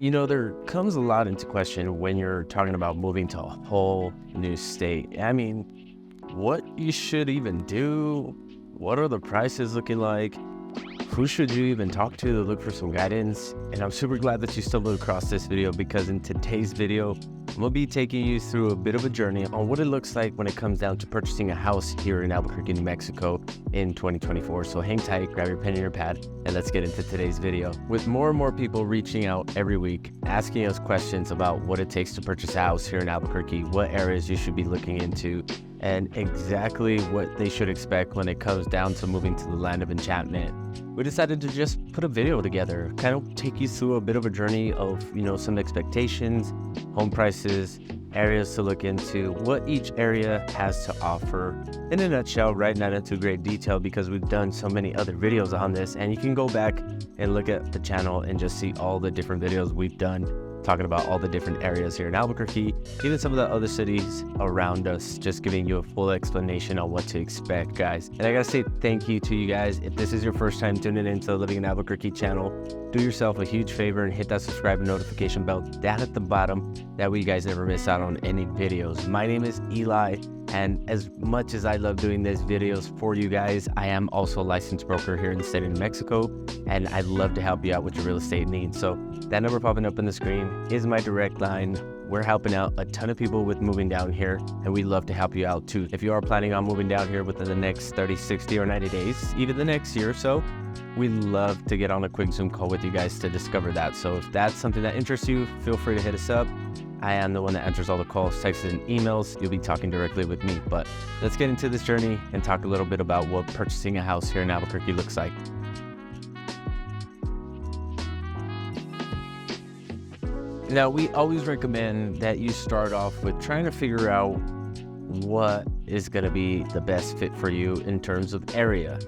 There comes a lot into question when you're talking about moving to a whole new state. I mean, what you should even do, what are the prices looking like, who should you even talk to look for some guidance? And I'm super glad that you stumbled across this video because in today's video, I'm gonna be taking you through a bit of a journey on what it looks like when it comes down to purchasing a house here in Albuquerque, New Mexico in 2024. So hang tight, grab your pen and your pad, and let's get into today's video. With more and more people reaching out every week, asking us questions about what it takes to purchase a house here in Albuquerque, what areas you should be looking into, and exactly what they should expect when it comes down to moving to the land of enchantment, we decided to just put a video together, kind of take you through a bit of a journey of, some expectations, home prices, areas to look into, what each area has to offer. In a nutshell, right, not into great detail because we've done so many other videos on this, and you can go back and look at the channel and just see all the different videos we've done talking about all the different areas here in Albuquerque, even some of the other cities around us, just giving you a full explanation on what to expect, guys. And I gotta say thank you to you guys. If this is your first time tuning into the Living in Albuquerque channel, do yourself a huge favor and hit that subscribe and notification bell down at the bottom. That way you guys never miss out on any videos. My name is Eli, and as much as I love doing these videos for you guys, I am also a licensed broker here in the state of New Mexico, and I'd love to help you out with your real estate needs. So that number popping up on the screen is my direct line. We're helping out a ton of people with moving down here, and we'd love to help you out too. If you are planning on moving down here within the next 30, 60, or 90 days, even the next year or so, we'd love to get on a quick Zoom call with you guys to discover that. So if that's something that interests you, feel free to hit us up. I am the one that answers all the calls, texts, and emails. You'll be talking directly with me. But let's get into this journey and talk a little bit about what purchasing a house here in Albuquerque looks like. Now, we always recommend that you start off with trying to figure out what is going to be the best fit for you in terms of area.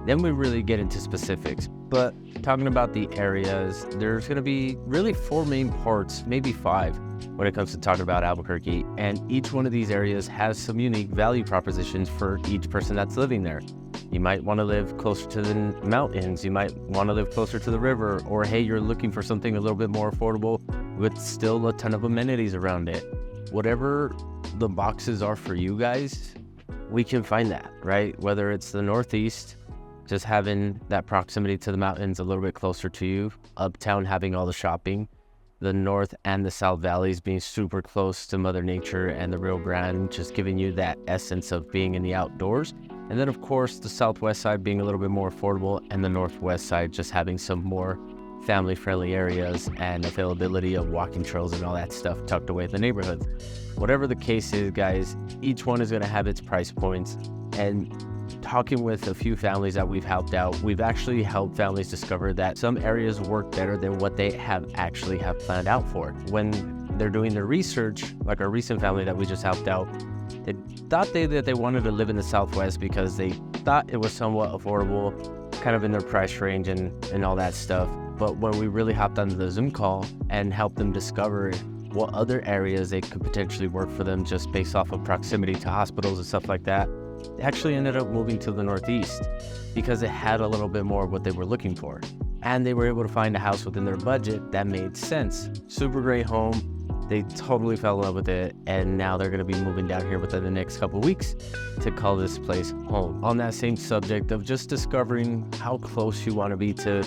Then we really get into specifics. But talking about the areas, there's going to be really 4 main parts, maybe 5, when it comes to talking about Albuquerque. And each one of these areas has some unique value propositions for each person that's living there. You might want to live closer to the mountains. You might want to live closer to the river. Or, hey, you're looking for something a little bit more affordable with still a ton of amenities around it. Whatever the boxes are for you guys, we can find that, right? Whether it's the Northeast, just having that proximity to the mountains a little bit closer to you, uptown having all the shopping, the North and the South Valleys being super close to Mother Nature and the Rio Grande, just giving you that essence of being in the outdoors. And then, of course, the Southwest side being a little bit more affordable, and the Northwest side just having some more family-friendly areas and availability of walking trails and all that stuff tucked away in the neighborhoods. Whatever the case is, guys, each one is going to have its price points. And talking with a few families that we've helped out, we've actually helped families discover that some areas work better than what they have planned out for. When they're doing their research, like our recent family that we just helped out, they thought that they wanted to live in the Southwest because they thought it was somewhat affordable, kind of in their price range and all that stuff. But when we really hopped onto the Zoom call and helped them discover what other areas they could potentially work for them just based off of proximity to hospitals and stuff like that, they actually ended up moving to the Northeast because it had a little bit more of what they were looking for. And they were able to find a house within their budget that made sense. Super great home. They totally fell in love with it, and now they're going to be moving down here within the next couple of weeks to call this place home. On that same subject of just discovering how close you want to be to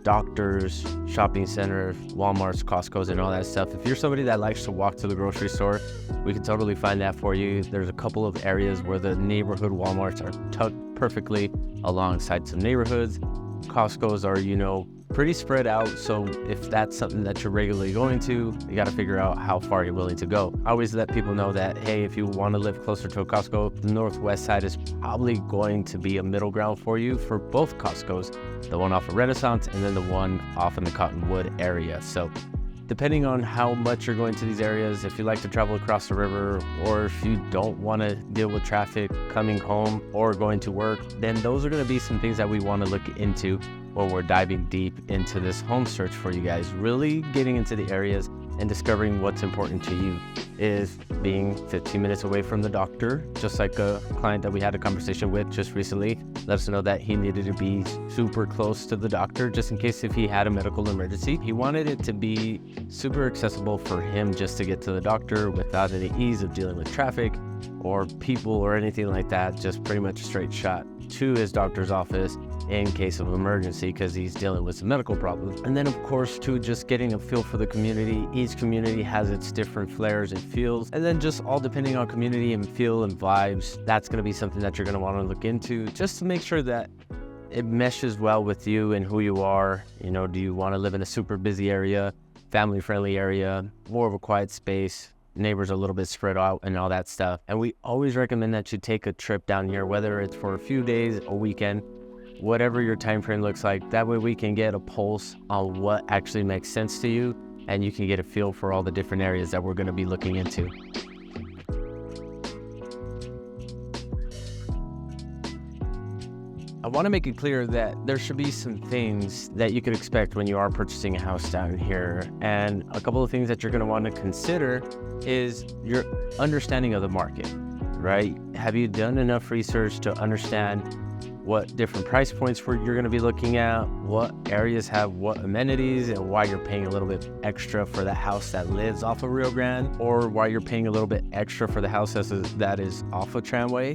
doctors, shopping centers, Walmarts, Costco's, and all that stuff. If you're somebody that likes to walk to the grocery store, we can totally find that for you. There's a couple of areas where the neighborhood Walmarts are tucked perfectly alongside some neighborhoods. Costco's are, pretty spread out, so if that's something that you're regularly going to, you got to figure out how far you're willing to go. I always let people know that, hey, if you want to live closer to a Costco, the Northwest side is probably going to be a middle ground for you for both Costco's, the one off of Renaissance and then the one off in the Cottonwood area. So depending on how much you're going to these areas, if you like to travel across the river, or if you don't want to deal with traffic coming home or going to work, then those are going to be some things that we want to look into when we're diving deep into this home search for you guys, really getting into the areas and discovering what's important to you. Is being 15 minutes away from the doctor, just like a client that we had a conversation with just recently. Let us know that he needed to be super close to the doctor just in case if he had a medical emergency. He wanted it to be super accessible for him just to get to the doctor without any ease of dealing with traffic or people or anything like that. Just pretty much a straight shot to his doctor's office in case of emergency because he's dealing with some medical problems. And then of course too, just getting a feel for the community. Each community has its different flares and feels, and then just all depending on community and feel and vibes, that's going to be something that you're going to want to look into just to make sure that it meshes well with you and who you are. You know, do you want to live in a super busy area, family friendly area, more of a quiet space, neighbors a little bit spread out and all that stuff. And we always recommend that you take a trip down here, whether it's for a few days, a weekend, whatever your time frame looks like. That way we can get a pulse on what actually makes sense to you, and you can get a feel for all the different areas that we're going to be looking into. I want to make it clear that there should be some things that you could expect when you are purchasing a house down here. And a couple of things that you're going to want to consider is your understanding of the market, right? Have you done enough research to understand what different price points you're going to be looking at, what areas have what amenities, and why you're paying a little bit extra for the house that lives off of Rio Grande, or why you're paying a little bit extra for the house that is off of Tramway?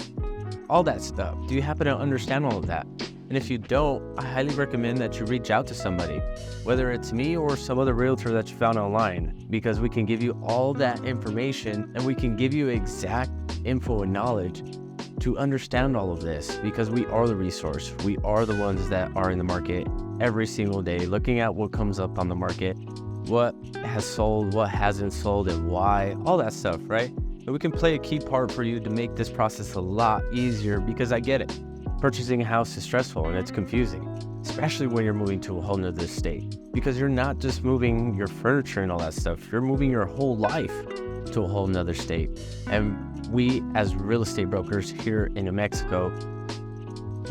All that stuff. Do you happen to understand all of that? And if you don't, I highly recommend that you reach out to somebody, whether it's me or some other realtor that you found online, because we can give you all that information and we can give you exact info and knowledge to understand all of this, because we are the resource. We are the ones that are in the market every single day, looking at what comes up on the market, what has sold, what hasn't sold, and why, all that stuff, right? And we can play a key part for you to make this process a lot easier, because I get it. Purchasing a house is stressful and it's confusing, especially when you're moving to a whole nother state, because you're not just moving your furniture and all that stuff, you're moving your whole life to a whole nother state. And we, as real estate brokers here in New Mexico,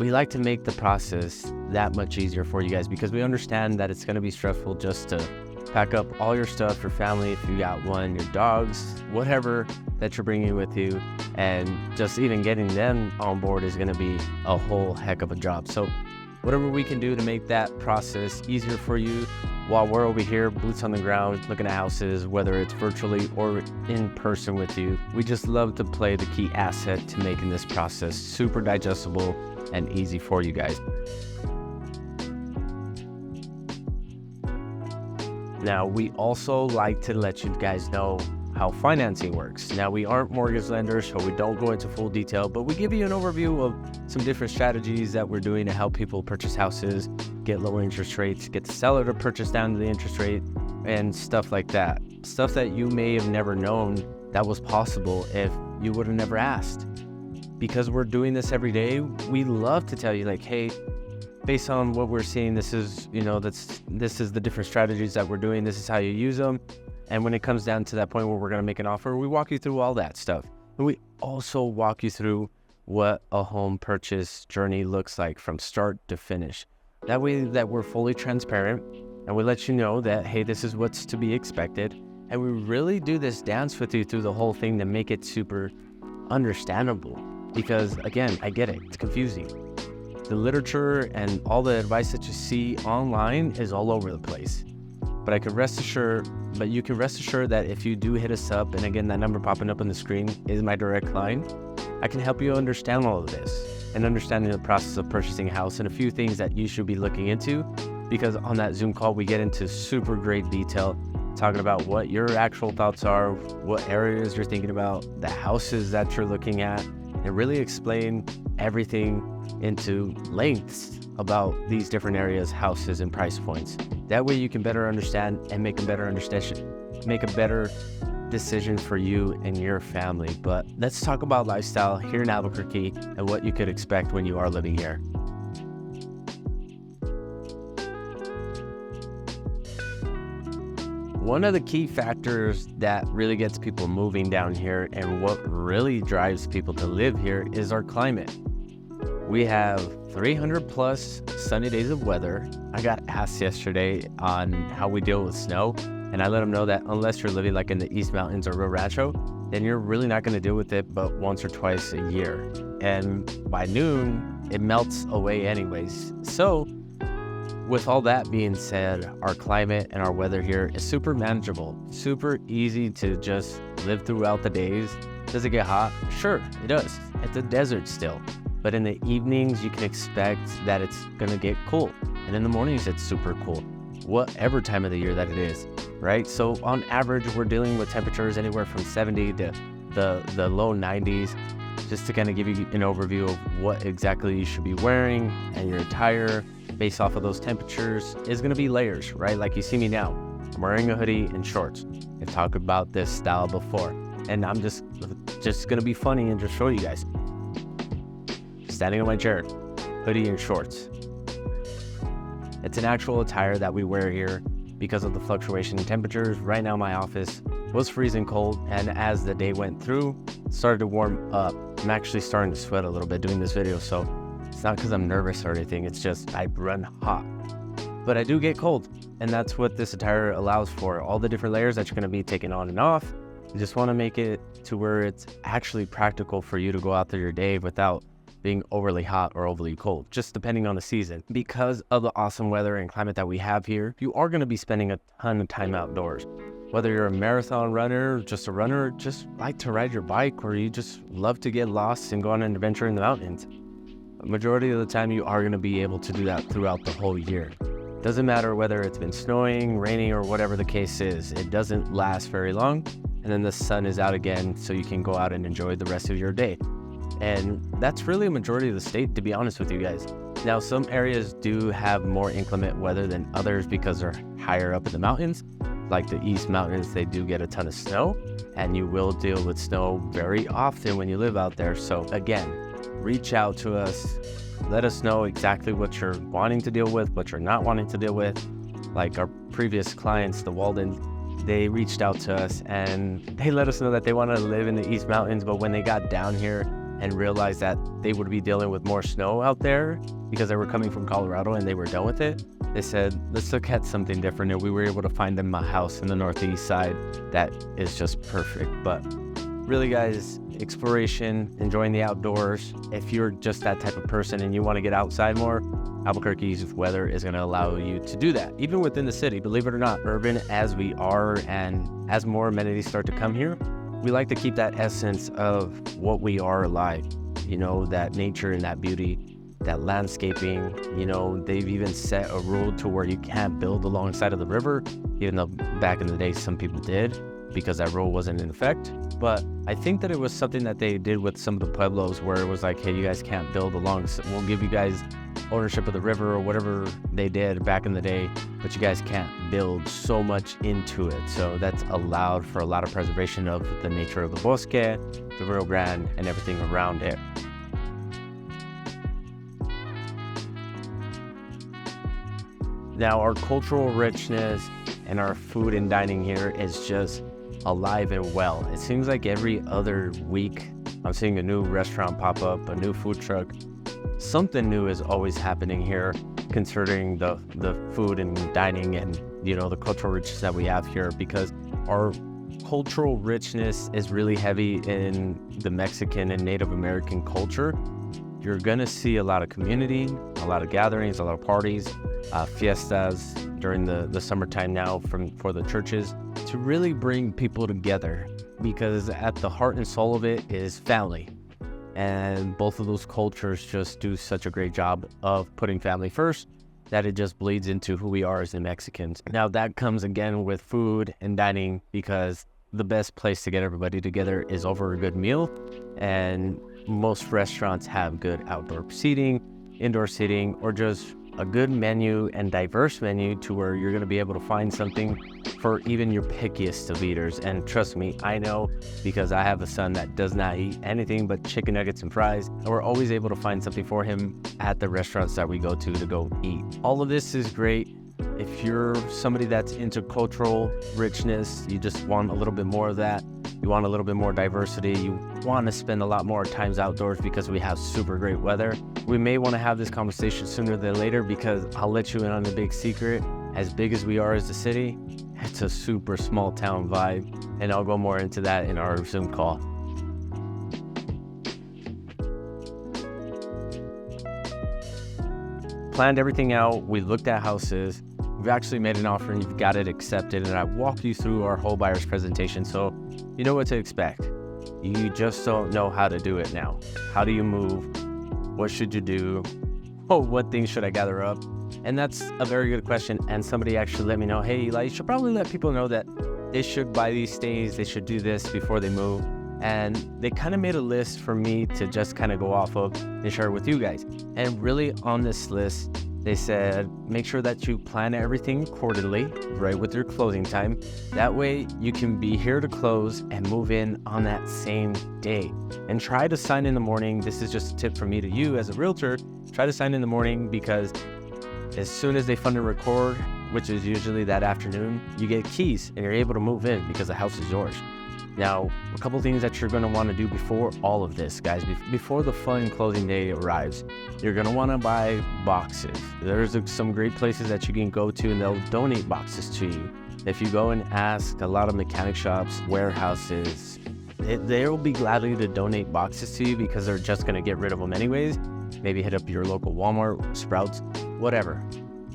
we like to make the process that much easier for you guys, because we understand that it's going to be stressful just to pack up all your stuff, your family, if you got one, your dogs, whatever that you're bringing with you, and just even getting them on board is going to be a whole heck of a job. So whatever we can do to make that process easier for you while we're over here, boots on the ground, looking at houses, whether it's virtually or in person with you, we just love to play the key asset to making this process super digestible and easy for you guys. Now, we also like to let you guys know how financing works. Now, we aren't mortgage lenders, so we don't go into full detail, but we give you an overview of some different strategies that we're doing to help people purchase houses, get lower interest rates, get the seller to purchase down to the interest rate, and stuff like that. Stuff that you may have never known that was possible if you would have never asked. Because we're doing this every day, we love to tell you, like, hey, based on what we're seeing, this is the different strategies that we're doing. This is how you use them. And when it comes down to that point where we're going to make an offer, we walk you through all that stuff. And we also walk you through what a home purchase journey looks like from start to finish. That way that we're fully transparent and we let you know that, hey, this is what's to be expected. And we really do this dance with you through the whole thing to make it super understandable. Because again, I get it, it's confusing. The literature and all the advice that you see online is all over the place. But you can rest assured that if you do hit us up, and again, that number popping up on the screen is my direct line, I can help you understand all of this and understanding the process of purchasing a house and a few things that you should be looking into, because on that Zoom call, we get into super great detail, talking about what your actual thoughts are, what areas you're thinking about, the houses that you're looking at, and really explain everything into lengths about these different areas, houses, and price points. That way you can better understand and make a better decision for you and your family. But let's talk about lifestyle here in Albuquerque and what you could expect when you are living here. One of the key factors that really gets people moving down here and what really drives people to live here is our climate. We have 300 plus sunny days of weather. I got asked yesterday on how we deal with snow. And I let them know that unless you're living like in the East Mountains or Rio Rancho, then you're really not going to deal with it but once or twice a year. And by noon, it melts away anyways. So with all that being said, our climate and our weather here is super manageable, super easy to just live throughout the days. Does it get hot? Sure, it does. It's a desert still. But in the evenings, you can expect that it's gonna get cool. And in the mornings, it's super cool, whatever time of the year that it is, right? So on average, we're dealing with temperatures anywhere from 70 to the low 90s, just to kind of give you an overview of what exactly you should be wearing and your attire based off of those temperatures is gonna be layers, right? Like you see me now, I'm wearing a hoodie and shorts. I've talked about this style before, and I'm just gonna be funny and just show you guys. Standing on my chair, hoodie and shorts. It's an actual attire that we wear here because of the fluctuation in temperatures. Right now my office was freezing cold, and as the day went through, it started to warm up. I'm actually starting to sweat a little bit doing this video, so it's not because I'm nervous or anything, it's just I run hot. But I do get cold, and that's what this attire allows for. All the different layers that you're gonna be taking on and off. You just wanna make it to where it's actually practical for you to go out through your day without being overly hot or overly cold, just depending on the season. Because of the awesome weather and climate that we have here, you are gonna be spending a ton of time outdoors. Whether you're a marathon runner, just a runner, just like to ride your bike, or you just love to get lost and go on an adventure in the mountains. The majority of the time you are gonna be able to do that throughout the whole year. Doesn't matter whether it's been snowing, raining, or whatever the case is. It doesn't last very long, and then the sun is out again, so you can go out and enjoy the rest of your day. And that's really a majority of the state, to be honest with you guys. Now, some areas do have more inclement weather than others because they're higher up in the mountains. Like the East Mountains, they do get a ton of snow, and you will deal with snow very often when you live out there. So again, reach out to us. Let us know exactly what you're wanting to deal with, what you're not wanting to deal with. Like our previous clients, the Walden, they reached out to us and they let us know that they want to live in the East Mountains, but when they got down here and realized that they would be dealing with more snow out there because they were coming from Colorado and they were done with it, they said, let's look at something different. And we were able to find them a house in the Northeast side that is just perfect. But really, guys, exploration, enjoying the outdoors. If you're just that type of person and you want to get outside more, Albuquerque's weather is going to allow you to do that. Even within the city, believe it or not, urban as we are, and as more amenities start to come here, we like to keep that essence of what we are alive, you know, that nature and that beauty, that landscaping. You know, they've even set a rule to where you can't build alongside of the river, even though back in the day some people did because that rule wasn't in effect. But I think that it was something that they did with some of the pueblos where it was like, hey, you guys can't build along, so we'll give you guys ownership of the river or whatever they did back in the day, but you guys can't build so much into it. So that's allowed for a lot of preservation of the nature of the bosque, the Rio Grande, and everything around it. Now, our cultural richness and our food and dining here is just alive and well. It seems like every other week I'm seeing a new restaurant pop up, a new food truck. Something new is always happening here concerning the food and dining and, you know, the cultural richness that we have here, because our cultural richness is really heavy in the Mexican and Native American culture. You're gonna see a lot of community, a lot of gatherings, a lot of parties, fiestas during the summertime now for the churches to really bring people together, because at the heart and soul of it is family. And both of those cultures just do such a great job of putting family first that it just bleeds into who we are as the Mexicans. Now that comes again with food and dining, because the best place to get everybody together is over a good meal. And most restaurants have good outdoor seating, indoor seating, or just a good menu and diverse menu to where you're going to be able to find something for even your pickiest of eaters. And trust me, I know, because I have a son that does not eat anything but chicken nuggets and fries, and we're always able to find something for him at the restaurants that we go to go eat. All of this is great. If you're somebody that's into cultural richness, you just want a little bit more of that, you want a little bit more diversity, you want to spend a lot more times outdoors because we have super great weather, we may want to have this conversation sooner than later, because I'll let you in on the big secret. As big as we are as a city, it's a super small town vibe, and I'll go more into that in our Zoom call. Planned everything out. We looked at houses. We've actually made an offer and you've got it accepted, and I walked you through our whole buyer's presentation, so you know what to expect. You just don't know how to do it now. How do you move? What should you do? Oh, what things should I gather up? And that's a very good question. And somebody actually let me know, hey, Eli, you should probably let people know that they should buy these things, they should do this before they move. And they kind of made a list for me to just kind of go off of and share with you guys. And really on this list, they said, make sure that you plan everything quarterly, right, with your closing time. That way you can be here to close and move in on that same day. And try to sign in the morning. This is just a tip from me to you as a realtor. Try to sign in the morning, because as soon as they fund and record, which is usually that afternoon, you get keys and you're able to move in because the house is yours. Now, a couple things that you're going to want to do before all of this, guys, before the fun closing day arrives, you're going to want to buy boxes. There's some great places that you can go to and they'll donate boxes to you. If you go and ask a lot of mechanic shops, warehouses, they'll be gladly to donate boxes to you because they're just going to get rid of them anyways. Maybe hit up your local Walmart, Sprouts, whatever.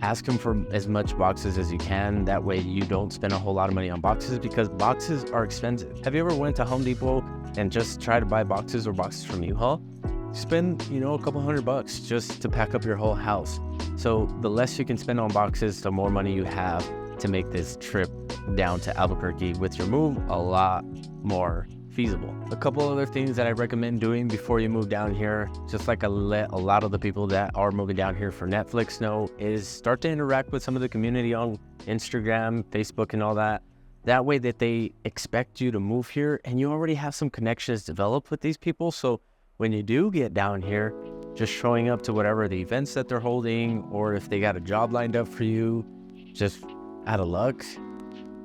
Ask them for as much boxes as you can. That way you don't spend a whole lot of money on boxes, because boxes are expensive. Have you ever went to Home Depot and just try to buy boxes or boxes from U-Haul? Spend, a couple $100 just to pack up your whole house. So the less you can spend on boxes, the more money you have to make this trip down to Albuquerque with your move a lot more feasible. A couple other things that I recommend doing before you move down here, just like I let a lot of the people that are moving down here for Netflix know, is start to interact with some of the community on Instagram, Facebook, and all that. That way that they expect you to move here and you already have some connections developed with these people. So when you do get down here, just showing up to whatever the events that they're holding, or if they got a job lined up for you, just out of luck,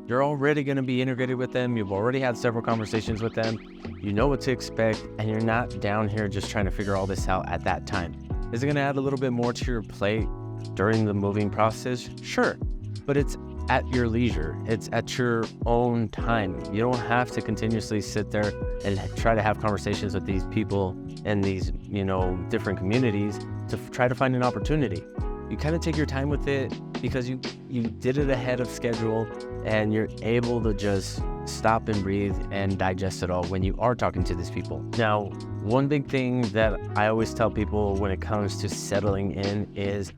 you're already going to be integrated with them. You've already had several conversations with them. You know what to expect, and you're not down here just trying to figure all this out at that time. Is it going to add a little bit more to your plate during the moving process? Sure, but it's at your leisure. It's at your own time. You don't have to continuously sit there and try to have conversations with these people in these, different communities to try to find an opportunity. You kind of take your time with it because you did it ahead of schedule, and you're able to just stop and breathe and digest it all when you are talking to these people. Now, one big thing that I always tell people when it comes to settling in is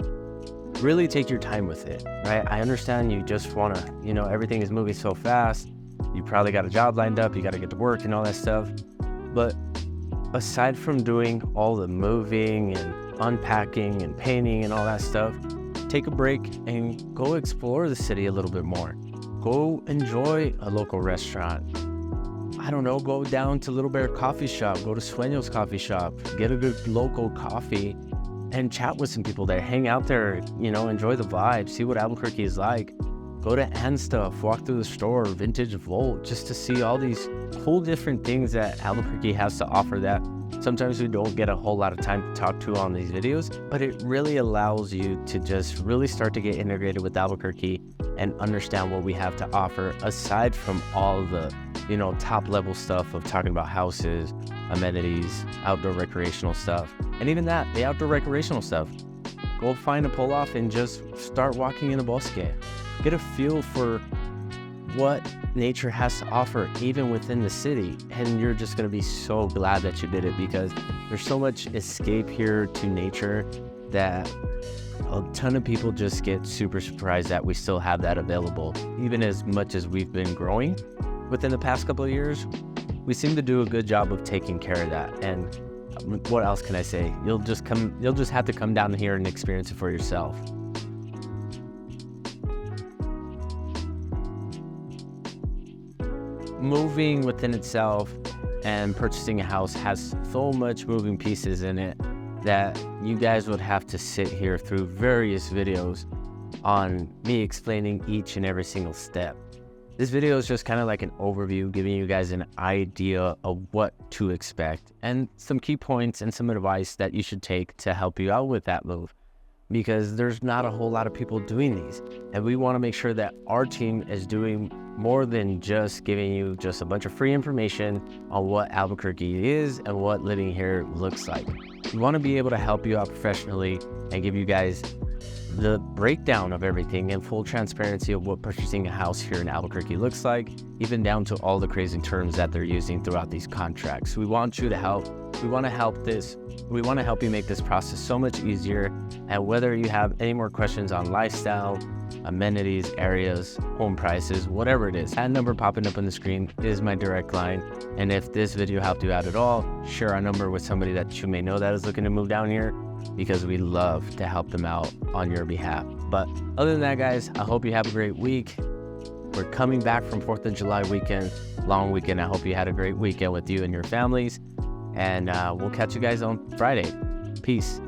really take your time with it, right? I understand you just want to, everything is moving so fast. You probably got a job lined up, you got to get to work and all that stuff. But aside from doing all the moving and unpacking and painting and all that stuff, take a break and go explore the city a little bit more. Go enjoy a local restaurant. I don't know, go down to Little Bear Coffee Shop, go to Sueños Coffee Shop, get a good local coffee and chat with some people there. Hang out there, enjoy the vibe, see what Albuquerque is like. Go to And Stuff, walk through the store, Vintage Volt, just to see all these cool different things that Albuquerque has to offer that sometimes we don't get a whole lot of time to talk to on these videos, but it really allows you to just really start to get integrated with Albuquerque and understand what we have to offer, aside from all the, top level stuff of talking about houses, amenities, outdoor recreational stuff, and even that, the outdoor recreational stuff. Go find a pull off and just start walking in the bosque. Get a feel for what nature has to offer even within the city, and you're just going to be so glad that you did it, because there's so much escape here to nature that a ton of people just get super surprised that we still have that available. Even as much as we've been growing within the past couple of years, we seem to do a good job of taking care of that. And what else can I say? You'll just have to come down here and experience it for yourself. Moving within itself and purchasing a house has so much moving pieces in it that you guys would have to sit here through various videos on me explaining each and every single step. This video is just kind of like an overview, giving you guys an idea of what to expect and some key points and some advice that you should take to help you out with that move. because there's not a whole lot of people doing these. And we want to make sure that our team is doing more than just giving you just a bunch of free information on what Albuquerque is and what living here looks like. We want to be able to help you out professionally and give you guys the breakdown of everything and full transparency of what purchasing a house here in Albuquerque looks like, even down to all the crazy terms that they're using throughout these contracts. We want you to help. We want to help you make this process so much easier. And whether you have any more questions on lifestyle, amenities, areas, home prices, whatever it is, that number popping up on the screen is my direct line. And if this video helped you out at all, share our number with somebody that you may know that is looking to move down here, because we love to help them out on your behalf. But other than that, guys, I hope you have a great week. We're coming back from 4th of July weekend, long weekend. I hope you had a great weekend with you and your families. And we'll catch you guys on Friday. Peace.